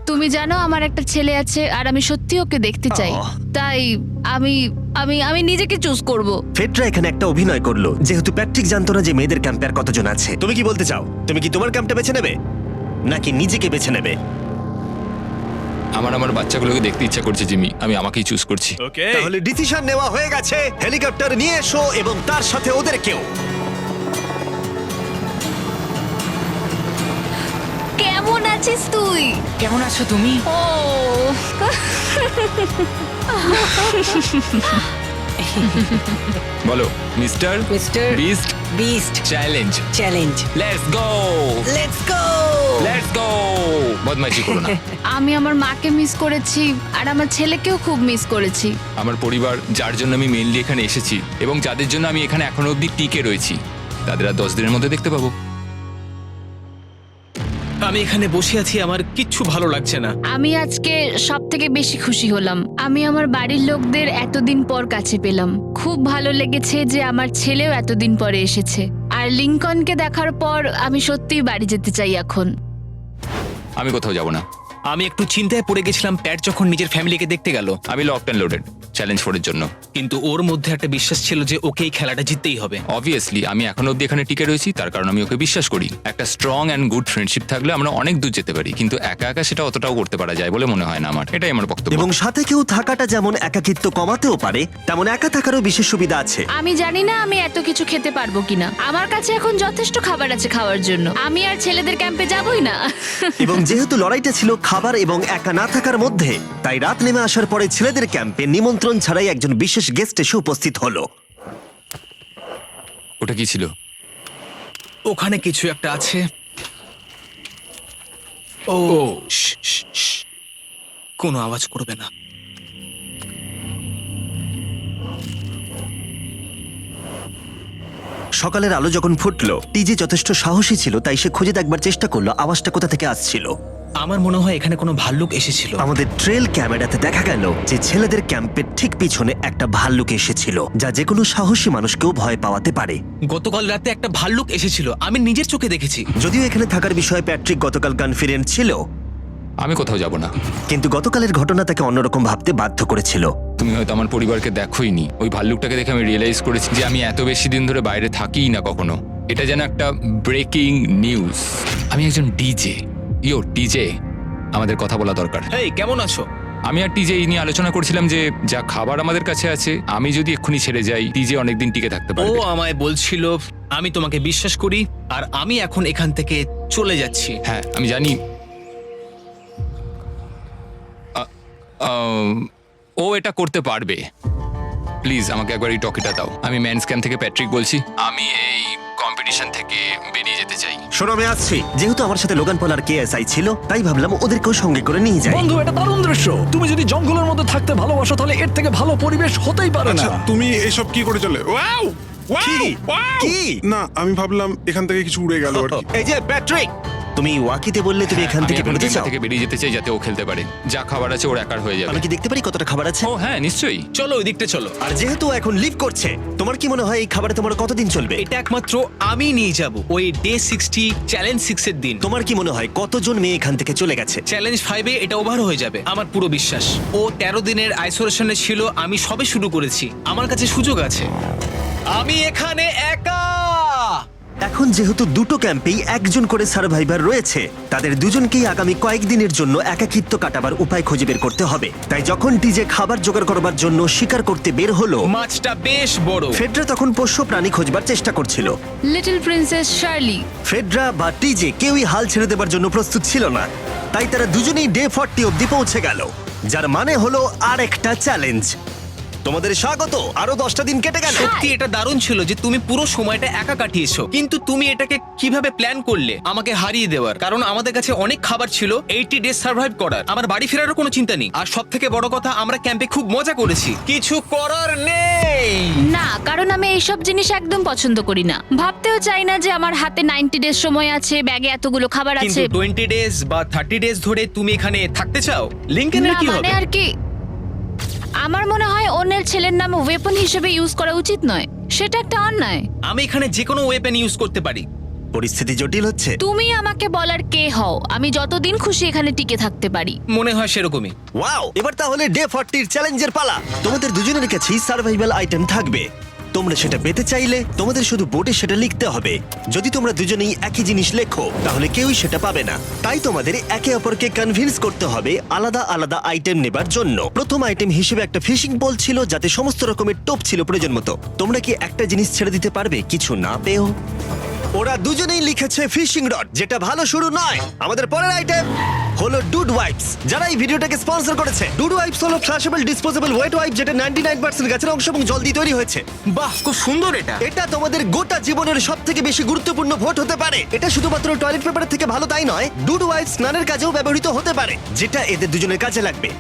তুমি জানো আমার একটা ছেলে আছে আর আমি সত্যি ওকে দেখতে চাই। তাই আমি আমি আমি নিজেকে চুজ করব। ফেডরা এখানে একটা অভিনয় করলো, যেহেতু প্যাট্রিক জানতো না যে মেয়েদের ক্যাম্পে আর কতজন আছে। তুমি কি বলতে চাও? তুমি কি তোমার ক্যাম্পটা বেছে নেবে নাকি নিজেকে বেছে নেবে? আমার বাচ্চাগুলোকে দেখতে ইচ্ছা করছে জিমি। আমি আমাকেই চুজ করছি। তাহলে ডিসিশন নেওয়া হয়ে গেছে। হেলিকপ্টার নিয়ে এসো এবং তার সাথে ওদেরকেও। কেমন আছিস তুই? কেমন আছো তুমি? ও বলো mister mister beast beast challenge. Challenge. Let's go, let's go. Let's go. বদমাইশি করো না। আমি আমার মাকে মিস করেছি আর আমার ছেলেকেও খুব মিস করেছি। আমার পরিবার, যার জন্য আমি মেইনলি এখানে এসেছি এবং যাদের জন্য আমি এখানে এখনো অবধি টিকে রয়েছি, তাদের আর 10 দিনের মধ্যে দেখতে পাবো। আমি এখানে বসে আছি, আমার কিচ্ছু ভালো লাগছে না। আমি আজকে সব থেকে বেশি খুশি হলাম। আমি আমার বাড়ির লোকদের এতদিন পর কাছে পেলাম। খুব ভালো লেগেছে যে আমার ছেলেও এতদিন পরে এসেছে। আর লিংকনকে দেখার পর আমি সত্যিই বাড়ি যেতে চাই এখন। আমি কোথাও যাব না। আমি একটু চিন্তায় পড়ে গেছিলাম প্যাট যখন নিজের ফ্যামিলিকে দেখতে গেল, আমি লকড অ্যান্ড লোডেড চ্যালেঞ্জ 4 এর জন্য। কিন্তু ওর মধ্যে একটা বিশ্বাস ছিল যে ওকে এই খেলাটা জিততেই হবে। অবভিয়াসলি আমি এখনো অব্দি এখানে টিকে রয়েছি, তার কারণ আমি ওকে বিশ্বাস করি। একটা স্ট্রং অ্যান্ড গুড ফ্রেন্ডশিপ থাকলে আমরা অনেক দূর যেতে পারি, কিন্তু একা একা সেটা অতটাও করতে পারা যায় বলে মনে হয় না আমার। এটাই আমার বক্তব্য। এবং সাথে কেউ থাকাটা যেমন একাকিত্ব কমাতেও পারে, তেমন একা থাকারও বিশেষ সুবিধা আছে। আমি জানি না আমি এত কিছু খেতে পারবো কিনা। আমার কাছে এখন যথেষ্ট খাবার আছে খাওয়ার জন্য। আমি আর ছেলেদের ক্যাম্পে যাবই না। এবং যেহেতু লড়াইটা ছিল খাবার এবং একা না থাকার মধ্যে, তাই রাত নেমে আসার পরে ছেলেদের ক্যাম্পে নিমন্ত্রণ ছাড়াই একজন বিশেষ গেস্ট এসে উপস্থিত হলো। ওটা কি ছিল? ওখানে কিছু একটা আছে। ও শ্, শ্, শ্। কোনো আওয়াজ করবে না। সকালের আলো যখন ফুটলো, টিজে যথেষ্ট সাহসী ছিল, তাই সে খুঁজে দেখবার চেষ্টা করলো আওয়াজটা কোথা থেকে আসছিল। আমার মনে হয় এখানে কোনো ভাল্লুক এসেছিল। আমাদের ট্রেল ক্যামেরাতে দেখা গেল যে ছেলেদের ক্যাম্পের ঠিক পিছনে একটা ভাল্লুক এসেছিল, যা যে কোনো সাহসী মানুষকেও ভয় পাওয়াতে পারে। গতকাল রাতে একটা ভাল্লুক এসেছিল, আমি নিজের চোখে দেখেছি। যদিও এখানে থাকার বিষয়ে প্যাট্রিক গতকাল কনফিডেন্ট ছিল, আমি কোথাও যাব না। কিন্তু গতকালের ঘটনা তাকে অন্যরকম ভাবতে বাধ্য করেছিল। তুমি হয়তো আমার পরিবারকে দেখোইনি। ওই ভাল্লুকটাকে দেখে আমি রিয়েলাইজ করেছি যে আমি এত বেশি দিন ধরে বাইরে থাকিই না কখনো। এটা যেন একটা ব্রেকিং নিউজ। আমি একজন ডিজে। টিজে, আমাদের কথা বলা দরকার। এই কেমন আছো? আমি আর টিজে এই নিয়ে আলোচনা করছিলাম যে যা খাবার আমাদের কাছে আছে, আমি যদি এক্ষুনি ছেড়ে যাই টিজে অনেকদিন টিকে থাকতে ও পারবে। আমায় বলছিল আমি তোমাকে বিশ্বাস করি আর আমি এখন এখান থেকে চলে যাচ্ছি। হ্যাঁ আমি জানি। ও এটা করতে পারবে। প্লিজ আমাকে একবার এই টকিটা দাও। আমি মেন্স ক্যাম্প থেকে প্যাট্রিক বলছি। আমি এই কম্পিটিশন থেকে বেরিয়ে যেতে চাই। শোনো, আমি আসছি। যেহেতু আমার সাথে লোগান পল আর কেএসআই ছিল, তাই ভাবলাম ওদেরকেও সঙ্গে করে নিয়ে যাই। বন্ধু, এটা দারুণ দৃশ্য। তুমি যদি জঙ্গলের মধ্যে থাকতে ভালোবাসো তাহলে এর থেকে ভালো পরিবেশ হতেই পারে না। আচ্ছা তুমি এসব কি করে চলে? ওয়াও কি? কি? না আমি ভাবলাম এখান থেকে কিছু উড়ে গেল আর কি। এই যে প্যাট্রিক, তুমি ওয়াকিতে বললে তুমি এখান আমি থেকে এখন বেরোতে গেমটা চাও। থেকে বেরিয়ে যেতে চাই যাতে ও খেলতে পারে। যা খাবার আছে ওর একার হয়ে যাবে। আমি কি দেখতে পারি কতটা খাবার আছে? ও হ্যাঁ নিশ্চয়ই। চলো ওই দিকটা চলো। আর যেহেতু ও এখন লিভ করছে, তোমার কি মনে হয় এই খাবারে তোমার কতদিন চলবে? এটা একমাত্র আমি নিয়ে যাব ওই ডে 60 চ্যালেঞ্জ 6 এর দিন। তোমার কি মনে হয় কতজন মেয়ে এখান থেকে চলে গেছে? চ্যালেঞ্জ 5 এ এটা ওভার হয়ে যাবে, আমার পুরো বিশ্বাস। ও 13 দিনের আইসোলেশনে ছিল, আমি সবে শুরু করেছি। আমার কাছে সুযোগ আছে। আমি এখানে একা। এখন যেহেতু দুটো ক্যাম্পেই একজন করে সার্ভাইভার রয়েছে, তাদের দুজনকেই আগামী কয়েকদিনের জন্য একাকিত্ব কাটাবার উপায় খুঁজে বের করতে হবে। তাই যখন টিজে খাবার জোগাড় করবার জন্য শিকার করতে বের হলো, মাছটা বেশ বড়। ফেডরা তখন পোষ্য প্রাণী খোঁজবার চেষ্টা করছিল। Little princess Shirley. ফেডরা বা টিজে কেউই হাল ছেড়ে দেবার জন্য প্রস্তুত ছিল না, তাই তারা দুজনেই ডে 40 অব্দি পৌঁছে গেল, যার মানে হলো আর একটা চ্যালেঞ্জ। তোমাদের স্বাগত। আরো 10টা দিন কেটে গেল। সত্যি এটা দারুণ ছিল যে তুমি পুরো সময়টা একা কাটিয়েছো, কিন্তু তুমি এটাকে কিভাবে প্ল্যান করলে আমাকে হারিয়ে দেওয়ার? কারণ আমাদের কাছে অনেক খাবার ছিল 80 ডেজ সার্ভাইভ করার। আমার বাড়ি ফেরারও কোনো চিন্তা নেই। আর সব থেকে বড় কথা, আমরা ক্যাম্পে খুব মজা করেছি। কিছু করার নেই। না, কারণ আমি এইসব জিনিস একদম পছন্দ করি না। ভাবতেও চাই না যে আমার হাতে 90 ডেজ সময় আছে, ব্যাগে এতগুলো খাবার কিন্তু আছে। 20 ডেজ বা 30 ডেজ ধরে তুমি এখানে থাকতে চাও? লিংকেনের না কি মানে হবে? আর কি, আমার মনে হয় অন্যের ছেলের নাম ওয়েপন হিসেবে ইউজ করা উচিত নয়। সেটা একটা অন্যায়। আমি এখানে যে কোনো ওয়েপেন ইউজ করতে পারি। পরিস্থিতি জটিল হচ্ছে। তুমি আমাকে বলার কে হও? আমি যতদিন খুশি এখানে টিকে থাকতে পারি। মনে হয় সেরকমই। ওয়াও, এবার তাহলে ডে 40 চ্যালেঞ্জের পালা। তোমাদের দুজনের কাছেই সার্ভাইভাল আইটেম থাকবে। তোমরা সেটা পেতে চাইলে তোমাদের শুধু বোর্ডে সেটা লিখতে হবে। যদি তোমরা দুজনেই একই জিনিস লেখো, তাহলে কেউই সেটা পাবে না। তাই তোমাদের একে অপরকে কনভিন্স করতে হবে আলাদা আলাদা আইটেম নেবার জন্য। প্রথম আইটেম হিসেবে একটা ফিশিং বল ছিল, যাতে সমস্ত রকমের টোপ ছিল প্রয়োজন মতো। তোমরা কি একটা জিনিস ছেড়ে দিতে পারবে কিছু না পেও? ওরা দুজনেই লিখেছে ফিশিং রড, যেটা ভালো শুরু নয়। আমাদের পরের আইটেম হলো ডুড ওয়াইপস, যারা এই ভিডিওটাকে স্পন্সর করেছে। ডুড ওয়াইপস হলো ফ্লাশেবল ডিসপোজেবল ওয়েট ওয়াইপ, যেটা 99% গাছের অংশ এবং জল দিয়ে তৈরি হয়েছে। বাহ, খুব সুন্দর এটা। এটা তোমাদের গোটা জীবনের সবথেকে বেশি গুরুত্বপূর্ণ ভোট হতে পারে। এটা শুধুমাত্র টয়লেট পেপারের থেকে ভালো তাই নয়, ডুড ওয়াইপস স্নানের কাজেও ব্যবহৃত হতে পারে, যেটা এদের দুজনের কাজে লাগবে।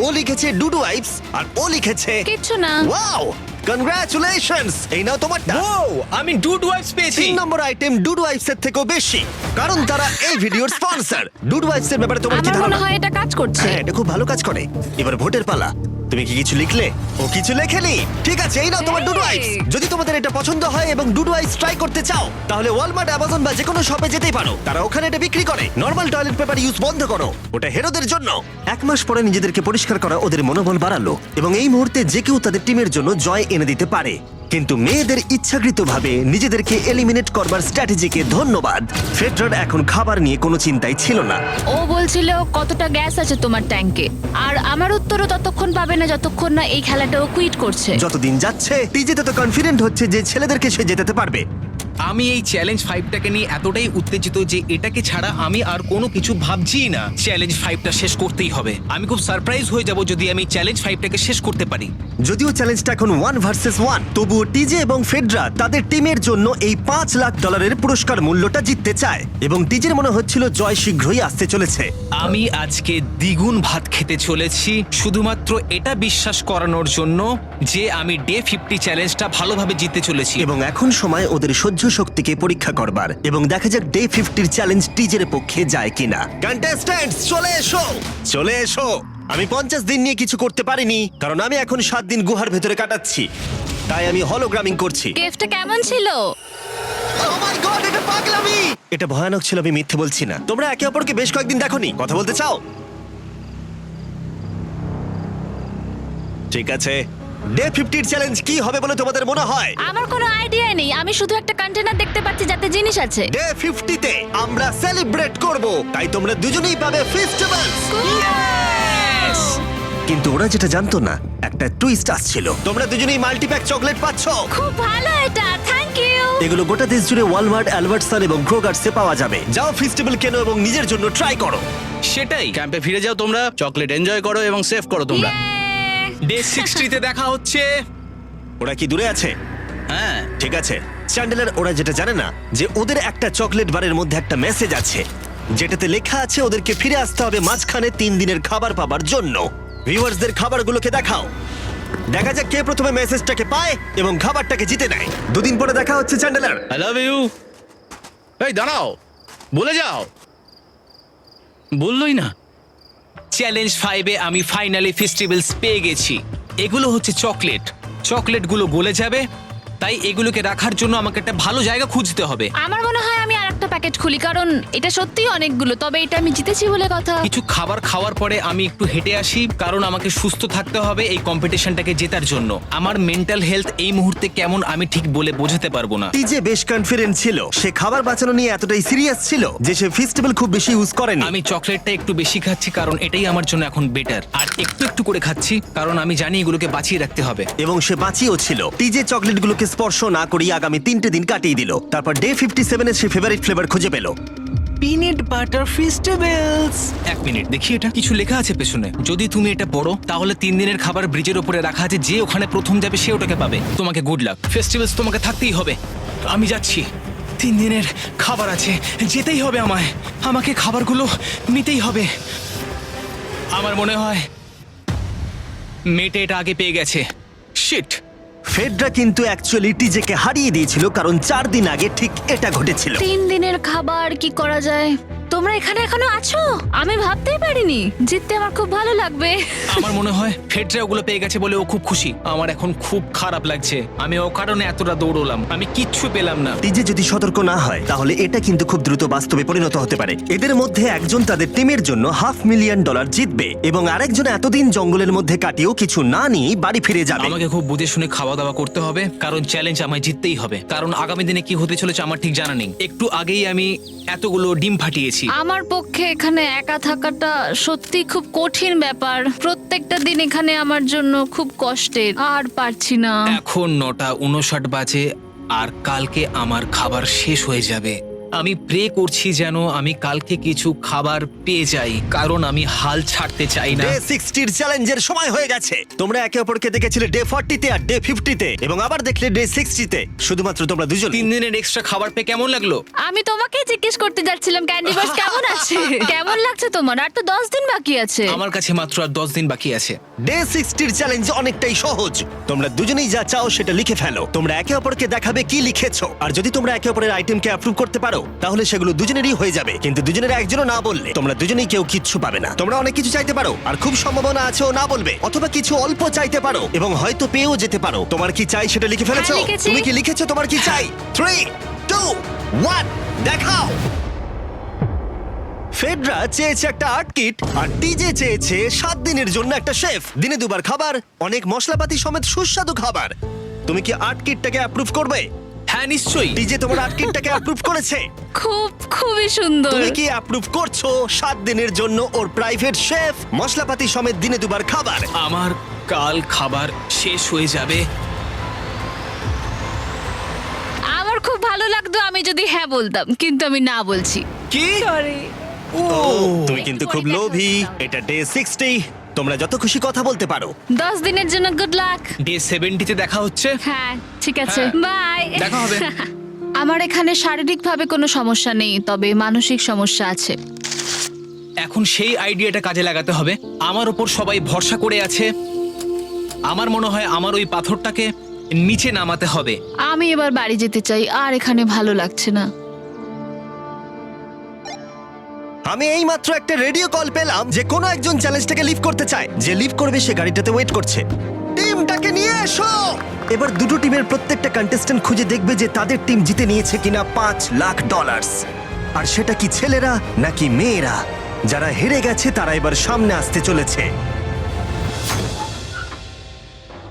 ও লিখেছে ডুড ওয়াইপস আর ও লিখেছে কিচ্ছু না। Wow, congratulations! এই নাও তোমারটা। ও, আমি ডুড ওয়াইপস পেয়েছি। 3 নম্বর আইটেম ডুড ওয়াইপস এর থেকেও বেশি, কারণ তারা এই ভিডিওর স্পন্সর। ডুড ওয়াইপস এর ব্যাপারে তোমার কি আমার মনে ধারণা? হয় এটা কাজ করছে। হ্যাঁ, এটা খুব ভালো কাজ করে। এবার ভোটের পালা। তুমি কি কিছু লিখলে? ও কিছু লেখেনি। ঠিক আছে, এই নাও তোমার ডুডু আইস। যদি তোমাদের এটা পছন্দ হয় এবং ডুডু আইস ট্রাই করতে চাও তাহলে ওয়ালমার্ট, অ্যামাজন বা যে কোনো শপে যেতেই পারো। তারা ওখানে এটা বিক্রি করে। নর্মাল টয়লেট পেপার ইউজ বন্ধ করো, ওটা হেরোদের জন্য। 1 মাস পরে নিজেদেরকে পরিষ্কার করা ওদের মনোবল বাড়ালো এবং এই মুহূর্তে যে কেউ তাদের টিমের জন্য জয় এনে দিতে পারে। কিন্তু মেয়েদের ইচ্ছাকৃতভাবে নিজেদেরকে এলিমিনেট করবার স্ট্র্যাটেজিকে ধন্যবাদ। ফেডরার এখন খাবার নিয়ে কোনো চিন্তাই ছিল না। ও বলছিল কতটা গ্যাস আছে তোমার ট্যাঙ্কে, আর আমার উত্তরও ততক্ষণ পাবে না যতক্ষণ না এই খেলাটা ও কুইট করছে। যতদিন যাচ্ছে টিজে তত কনফিডেন্ট হচ্ছে যে ছেলেদেরকে সে জেতাতে পারবে। আমি এই চ্যালেঞ্জ 5টাকে নিয়ে এতটাই উত্তেজিত যে এটাকে ছাড়া আমি আর কোনো কিছু ভাবছিই না। চ্যালেঞ্জ 5টা শেষ করতেই হবে। আমি খুব সারপ্রাইজ হয়ে যাব যদি আমি চ্যালেঞ্জ 5টাকে শেষ করতে পারি। যদিও চ্যালেঞ্জটা এখন 1 ভার্সেস 1, তবুও টিজে এবং ফেডরা তাদের টিমের জন্য এই $5 লাখ পুরস্কার মূল্যটা জিততে চায় এবং টিজের মনে হচ্ছিল জয় শীঘ্রই আসতে চলেছে। আমি আজকে দ্বিগুণ ভাত খেতে চলেছি শুধুমাত্র এটা বিশ্বাস করানোর জন্য যে আমি ডে 50 চ্যালেঞ্জটা ভালোভাবে জিততে চলেছি। এবং এখন সময় ওদের সহ্য শক্তিকে পরীক্ষা করবার এবং দেখা যাক ডে 50 চ্যালেঞ্জ টিজের পক্ষে যায় কিনা। কন্টেস্ট্যান্টস চলে এসো, চলে এসো। আমি 50 দিন নিয়ে কিছু করতে পারিনি কারণ আমি এখন 7 দিন গুহার ভেতরে কাটাচ্ছি, তাই আমি হলোগ্রামিং করছি। কেভটা কেমন ছিল? Oh my God, এটা পাগলামি! এটা ভয়ানক ছিল, আমি মিথ্যে বলছি না। তোমরা একে অপরকে বেশ কয়েকদিন দেখোনি, কথা বলতে চাও? ঠিক আছে, ডে 50 চ্যালেঞ্জ কি হবে বলে তোমাদের মনে হয়? আমার কোনো আইডিয়া নেই, আমি শুধু একটা কন্টেনার দেখতে পাচ্ছি যাতে জিনিস আছে। ডে 50 তে আমরা সেলিব্রেট করব, তাই তোমরা দুজনেই পাবে ফেস্টিভ্যালস। কিন্তু ওরা যেটা জানতো না, একটা টুইস্ট আসছিল। তোমরা দুজনেই মাল্টিপ্যাক চকলেট পাচ্ছ। খুব ভালো এটা, থ্যাংক ইউ। এগুলো গোটা দেশ জুড়ে ওয়ালমার্ট, অ্যালবার্টসন এবং ক্রোগার্সে পাওয়া যাবে। যাও ফেস্টিভ্যাল কেনো এবং নিজের জন্য ট্রাই করো। সেটাই। ক্যাম্পে ফিরে যাও তোমরা, চকলেট এনজয় করো এবং সেভ করো তোমরা। ডে 60তে দেখা হচ্ছে। ওরা কি দূরে আছে? হ্যাঁ ঠিক আছে চ্যান্ডেলার, ওরা যেটা জানে না যে ওদের একটা চকলেট বারের মধ্যে একটা মেসেজ আছে যেটাতে লেখা আছে ওদেরকে ফিরে আসতে হবে মাঝখানে 3 দিনের খাবার পাবার জন্য। ভিউয়ার্সদের খাবারগুলোকে দেখাও, দেখা যাক কে প্রথমে মেসেজটাকে পায় এবং খাবারটাকে জিতে নেয়। 2 দিন পরে দেখা হচ্ছে চ্যান্ডেলার। I love you. এই দাঁড়াও, বলে যাও। বললোই না। চ্যালেঞ্জ 5-এ আমি ফাইনালি ফেস্টিভ্যালস পেয়ে গেছি। এগুলো হচ্ছে চকলেট। চকলেটগুলো গলে যাবে, তাই এগুলোকে রাখার জন্য আমাকে একটা ভালো জায়গা খুঁজতে হবে। আমার মনে হয় আমি আরেকটা প্যাকেট খুলি, কারণ এটা সত্যিই অনেকগুলো, তবে এটা আমি জিতেছি বলে কথা। কিছু খাবার খাওয়ার পরে আমি একটু হেঁটে আসি, কারণ আমাকে সুস্থ থাকতে হবে এই কম্পিটিশনটাকে জেতার জন্য। আমার মেন্টাল হেলথ এই মুহূর্তে কেমন আমি ঠিক বলে বোঝাতে পারবো না। টিজে বেশ কনফিডেন্ট ছিল, সে খাবার বাঁচানো নিয়ে এতটাই সিরিয়াস ছিল যে সে ফেস্টিভ্যাল খুব বেশি ইউজ করেনি। আমি চকলেটটা একটু বেশি খাচ্ছি কারণ এটাই আমার জন্য এখন বেটার, আর একটু একটু করে খাচ্ছি কারণ আমি জানি এগুলোকে বাঁচিয়ে রাখতে হবে। এবং সে বাঁচিয়েও ছিল। টিজে চকলেটগুলোকে স্পর্শ না করেই আগামী 3টে দিন কাটিয়ে দিল। তারপর ডে 57-এ সে ফেভারিট ফ্লেভার খুঁজে পেল। Peanut butter festivals. 1 মিনিট দেখি, এটা কিছু লেখা আছে পেছনে। যদি তুমি এটা পড়ো তাহলে 3 দিনের খাবার ব্রিজের উপরে রাখা আছে, যে ওখানে প্রথম যাবে সে ওটাকে পাবে। তোমাকে গুড লাক। ফেস্টিভ্যালস তোমাকে থাকতেই হবে। আমি যাচ্ছি, 3 দিনের খাবার আছে, যেতেই হবে আমায়। আমাকে খাবারগুলো নিতেই হবে। আমার মনে হয় মেয়েটা এটা আগে পেয়ে গেছে। শিট। ফেডরা কিন্তু অ্যাকচুয়ালি টিজেকে হারিয়ে দিয়েছিল কারণ 4 দিন আগে ঠিক এটা ঘটেছিল। 3 দিনের খাবার কি করা যায়? তোমরা এখানে এখনো আছো? আমি ভাবতেই পারিনি। জিততে আমার খুব ভালো লাগবে। আমার মনে হয় ফেডরা ওগুলো পেয়ে গেছে বলে ও খুব খুশি। আমার এখন খুব খারাপ লাগছে। আমি ও কারণে এতটা দৌড়লাম, আমি কিচ্ছু পেলাম না। টিজে যদি সতর্ক না হয় তাহলে এটা কিন্তু খুব দ্রুত বাস্তবে পরিণত হতে পারে। এদের মধ্যে একজন তাদের টিমের জন্য $500,000 জিতবে এবং আরেকজন এতদিন জঙ্গলের মধ্যে কাটিয়েও কিছু না নিয়ে বাড়ি ফিরে যাবে। আমাকে খুব বুঝে শুনে খাওয়া দাওয়া করতে হবে, কারণ চ্যালেঞ্জ আমায় জিততেই হবে। কারণ আগামী দিনে কি হতে চলেছে আমার ঠিক জানা নেই। একটু আগেই আমি এতগুলো ডিম ফাটিয়েছি। আমার পক্ষে এখানে একা থাকাটা সত্যি খুব কঠিন ব্যাপার। প্রত্যেকটা দিন এখানে আমার জন্য খুব কষ্টের, আর পারছি না। এখন 9:59 বাজে আর কালকে আমার খাবার শেষ হয়ে যাবে। আমি প্রে করছি যেন আমি কালকে কিছু খাবার পেয়ে যাই, কারণ আমি হাল ছাড়তে চাই না। ডে 60 চ্যালেঞ্জের সময় হয়ে গেছে। তোমরা একে অপরকে দেখেছিলে ডে 40-তে আর ডে 50-তে এবং আবার দেখলে ডে 60-তে। শুধুমাত্র তোমরা দুজন। 3 দিনের এক্সট্রা খাবার পেয়ে কেমন লাগলো? আমি তোমাকে জিজ্ঞেস করতে যাচ্ছিলাম ক্যান্ডি বাস কেমন আছে। কেমন লাগছে তোমার? আর তো 10 দিন বাকি আছে। আমার কাছে মাত্র আর 10 দিন বাকি আছে। ডে 60 চ্যালেঞ্জ অনেকটাই সহজ। তোমরা দুজনেই যা চাও সেটা লিখে ফেলো। তোমরা একে অপরকে দেখাবে কি লিখেছো, আর যদি তোমরা একে অপরের আইটেমকে অ্যাপ্রুভ করতে পারো তাহলে সেগুলো দুজনেরই হয়ে যাবে, কিন্তু দুজনের একজনও না বললে তোমরা দুজনেই কেউ কিচ্ছু পাবে না। তোমরা অনেক কিছু চাইতে পারো আর খুব সম্ভাবনা আছে ও না বলবে, অথবা কিছু অল্প চাইতে পারো এবং হয়তো পেয়েও যেতে পারো। তোমার কি চাই সেটা লিখে ফেলেছো? হ্যাঁ, লিখেছি। তুমি কি লিখেছো তোমার কি চাই? 3, 2, 1 দেখাও। ফেডরা চেয়েছে একটা আর্ট কিট আর টিজে চেয়েছে 7 দিনের জন্য একটা শেফ, দিনে 2 বার খাবার, অনেক মশলাপাতি সমেত সুস্বাদু খাবার। তুমি কি আর্ট কিটটাকে অ্যাপ্রুভ করবে? হ্যাঁ নিশ্চয়ই। টিজে তোমার আর্ট কিটটাকে অ্যাপ্রুভ করেছে। খুবই সুন্দর। তুমি কি অ্যাপ্রুভ করছো 7 দিনের জন্য ওর প্রাইভেট শেফ, মশলাপাতি সমেত দিনে 2 বার খাবার? আমার কাল খাবার শেষ হয়ে যাবে। আমার খুব ভালো লাগতো আমি যদি হ্যাঁ বলতাম, কিন্তু আমি না বলছি। কি? তুমি কিন্তু খুব লোভী। এটা ডে 60, তোমরা যত খুশি কথা বলতে পারো। 10 দিনের জন্য গুড লাক। ডে 70-তে দেখা হচ্ছে। হ্যাঁ ঠিক আছে, হ্যাঁ, বাই। দেখা হবে। আমার এখানে শারীরিকভাবে কোনো সমস্যা নেই, তবে মানসিক সমস্যা আছে। এখন সেই আইডিয়াটা কাজে লাগাতে হবে। আমার ওপর সবাই ভরসা করে আছে। আমার মনে হয় আমার ওই পাথরটাকে নিচে নামাতে হবে। আমি এবার বাড়ি যেতে চাই, আর এখানে ভালো লাগছে না। আমি এইমাত্র একটা রেডিও কল পেলাম যে কোনো একজন চ্যালেঞ্জটাকে লিভ করতে চায়। যে লিভ করবে সে গাড়িটাতে ওয়েট করছে। টিমটাকে নিয়ে এসো। এবার দুটো টিমের প্রত্যেকটা কন্টেস্ট্যান্ট খুঁজে দেখবে যে তাদের টিম জিতে নিয়েছে কিনা $5 লাখ। আর সেটা কি ছেলেরা নাকি মেয়েরা? যারা হেরে গেছে তারা এবার সামনে আসতে চলেছে।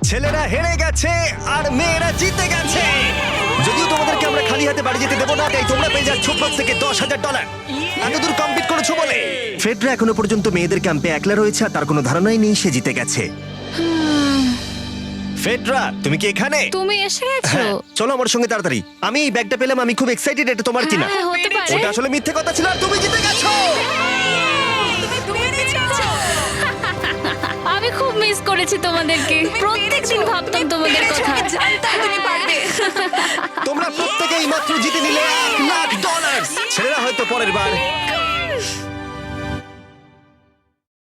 ছেলেরা হেরে গেছে আর মেয়েরা জিতে গেছে। যদিও তোমাদেরকে আমরা খালি হাতে বাড়ি যেতে দেবো না, তাই তোমরা পেয়ে যাচ্ছ প্রত্যেকে $10,000। এতদূর কমপ্লিট করেছো বলে। ফেডরা এখনো পর্যন্ত মেয়েদের ক্যাম্পে একলা রয়েছে আর তার কোনো ধারণাই নেই সে জিতে গেছে। ফেডরা তুমি কি এখানে? তুমি এসে গেছো? হ্যাঁ, চলো আমার সঙ্গে তাড়াতাড়ি। আমি এই ব্যাগটা পেলাম, আমি খুব এক্সাইটেড। এটা তোমার কিনা? হ্যাঁ, হতে পারে। ওটা আসলে মিথ্যে কথা ছিল আর তুমি জিতে গেছো। আমি খুব মিস করেছি তোমাদেরকে। প্রত্যেকদিন ভাবতাম তোমাদের কথা। তোমরা প্রত্যেকেই মাত্র জিতে নিলে $1 লাখ। ছেলেরা হয়তো পরের বার